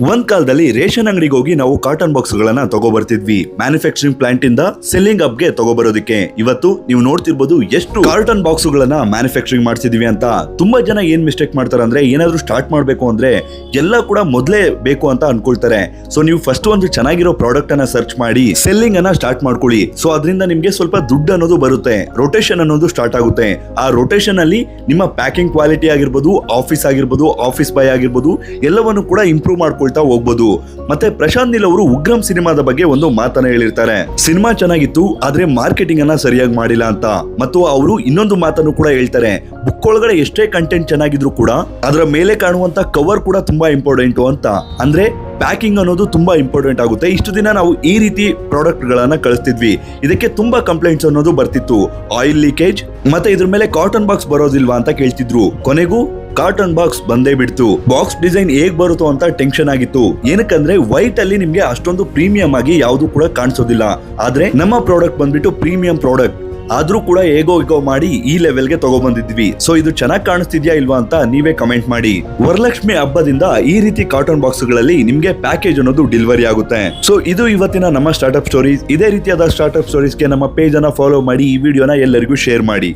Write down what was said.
ಒಂದ್ ಕಾಲದಲ್ಲಿ ರೇಷನ್ ಅಂಗಡಿಗೆ ಹೋಗಿ ನಾವು ಕಾಟನ್ ಬಾಕ್ಸ್ ಗಳನ್ನ ತಗೋಬರ್ತಿದ್ವಿ ಮ್ಯಾನುಫ್ಯಾಕ್ಚರಿಂಗ್ ಪ್ಲಾಂಟ್ ಇಂದ ಸೆಲ್ಲಿಂಗ್ ಅಪ್ ಗೆ ತಗೋಬರೋದಕ್ಕೆ. ಇವತ್ತು ನೀವು ನೋಡ್ತಿರ್ಬೋದು ಎಷ್ಟು ಕಾಟನ್ ಬಾಕ್ಸ್ ಗಳನ್ನ ಮ್ಯಾನುಫ್ಯಾಕ್ಚರಿಂಗ್ ಮಾಡ್ತಿದೀವಿ ಅಂತ. ತುಂಬಾ ಜನ ಏನ್ ಮಿಸ್ಟೇಕ್ ಮಾಡ್ತಾರೆ ಅಂದ್ರೆ, ಏನಾದ್ರೂ ಸ್ಟಾರ್ಟ್ ಮಾಡ್ಬೇಕು ಅಂದ್ರೆ ಎಲ್ಲ ಕೂಡ ಮೊದಲೇ ಬೇಕು ಅಂತ ಅನ್ಕೊಳ್ತಾರೆ. ಸೊ ನೀವು ಫಸ್ಟ್ ಒಂದು ಚೆನ್ನಾಗಿರೋ ಪ್ರಾಡಕ್ಟ್ ಅನ್ನ ಸರ್ಚ್ ಮಾಡಿ ಸೆಲ್ಲಿಂಗ್ ಅನ್ನ ಸ್ಟಾರ್ಟ್ ಮಾಡ್ಕೊಳ್ಳಿ. ಸೊ ಅದರಿಂದ ನಿಮ್ಗೆ ಸ್ವಲ್ಪ ದುಡ್ಡು ಅನ್ನೋದು ಬರುತ್ತೆ, ರೊಟೇಷನ್ ಅನ್ನೋದು ಸ್ಟಾರ್ಟ್ ಆಗುತ್ತೆ. ಆ ರೊಟೇಷನ್ ಅಲ್ಲಿ ನಿಮ್ಮ ಪ್ಯಾಕಿಂಗ್ ಕ್ವಾಲಿಟಿ ಆಗಿರ್ಬೋದು, ಆಫೀಸ್ ಆಗಿರ್ಬೋದು, ಆಫೀಸ್ ಬಾಯ್ ಆಗಿರ್ಬೋದು, ಎಲ್ಲವನ್ನು ಕೂಡ ಇಂಪ್ರೂವ್ ಮಾಡ್ಕೊಳ್ತಾ ಹೋಗ್ಬೋದು. ಮತ್ತೆ ಪ್ರಶಾಂತ್ ನೀಲ್ ಅವರು ಉಗ್ರಂ ಸಿನಿಮಾದ ಬಗ್ಗೆ ಒಂದು ಮಾತನ್ನ ಹೇಳಿರ್ತಾರೆ. ಸಿನಿಮಾ ಚೆನ್ನಾಗಿತ್ತು, ಆದ್ರೆ ಮಾರ್ಕೆಟಿಂಗ್ ಅನ್ನ ಸರಿಯಾಗಿ ಮಾಡಿಲ್ಲ ಅಂತ. ಮತ್ತು ಅವರು ಇನ್ನೊಂದು ಮಾತನ್ನು ಕೂಡ ಹೇಳ್ತಾರೆ, ಬುಕ್ ಒಳಗಡೆ ಎಷ್ಟೇ ಕಂಟೆಂಟ್ ಚೆನ್ನಾಗಿದ್ರು ಕೂಡ ಅದರ ಮೇಲೆ ಕಾಣುವಂತ ಕವರ್ ಕೂಡ ತುಂಬಾ ಇಂಪಾರ್ಟೆಂಟ್ ಅಂತ. ಅಂದ್ರೆ ಪ್ಯಾಕಿಂಗ್ ಅನ್ನೋದು ತುಂಬಾ ಇಂಪಾರ್ಟೆಂಟ್ ಆಗುತ್ತೆ. ಇಷ್ಟು ದಿನ ನಾವು ಈ ರೀತಿ ಪ್ರಾಡಕ್ಟ್ ಗಳನ್ನ ಕಳಿಸ್ತಿದ್ವಿ, ಇದಕ್ಕೆ ತುಂಬಾ ಕಂಪ್ಲೇಂಟ್ಸ್ ಅನ್ನೋದು ಬರ್ತಿತ್ತು. ಆಯಿಲ್ ಲೀಕೇಜ್, ಮತ್ತೆ ಇದ್ರ ಮೇಲೆ ಕಾಟನ್ ಬಾಕ್ಸ್ ಬರೋದಿಲ್ವಾ ಅಂತ ಕೇಳ್ತಿದ್ರು. ಕೊನೆಗೂ ಕಾಟನ್ ಬಾಕ್ಸ್ ಬಂದೇ ಬಿಡ್ತು. ಬಾಕ್ಸ್ ಡಿಸೈನ್ ಹೇಗ್ ಬರುತ್ತೋ ಅಂತ ಟೆನ್ಷನ್ ಆಗಿತ್ತು. ಏನಕ್ಕಂದ್ರೆ ವೈಟ್ ಅಲ್ಲಿ ನಿಮ್ಗೆ ಅಷ್ಟೊಂದು ಪ್ರೀಮಿಯಂ ಆಗಿ ಯಾವ್ದು ಕೂಡ ಕಾಣಿಸೋದಿಲ್ಲ. ಆದ್ರೆ ನಮ್ಮ ಪ್ರಾಡಕ್ಟ್ ಬಂದ್ಬಿಟ್ಟು ಪ್ರೀಮಿಯಂ ಪ್ರಾಡಕ್ಟ್ ಆದ್ರೂ ಕೂಡ ಹೇಗೋ ಮಾಡಿ ಈ ಲೆವೆಲ್ಗೆ ತಗೊಬಂದಿದ್ವಿ. ಸೊ ಇದು ಚೆನ್ನಾಗಿ ಕಾಣಿಸ್ತಿದ್ಯಾ ಇಲ್ವಾ ಅಂತ ನೀವೇ ಕಮೆಂಟ್ ಮಾಡಿ. ವರಲಕ್ಷ್ಮಿ ಹಬ್ಬದಿಂದ ಈ ರೀತಿ ಕಾಟನ್ ಬಾಕ್ಸ್ ಗಳಲ್ಲಿ ನಿಮ್ಗೆ ಪ್ಯಾಕೇಜ್ ಅನ್ನೋದು ಡೆಲಿವರಿ ಆಗುತ್ತೆ. ಸೊ ಇದು ಇವತ್ತಿನ ನಮ್ಮ ಸ್ಟಾರ್ಟ್ಅಪ್ ಸ್ಟೋರೀಸ್. ಇದೇ ರೀತಿಯಾದ ಸ್ಟಾರ್ಟ್ಅಪ್ ಸ್ಟೋರೀಸ್ಗೆ ನಮ್ಮ ಪೇಜ್ ಅನ್ನ ಫಾಲೋ ಮಾಡಿ, ಈ ವಿಡಿಯೋನ ಎಲ್ಲರಿಗೂ ಶೇರ್ ಮಾಡಿ.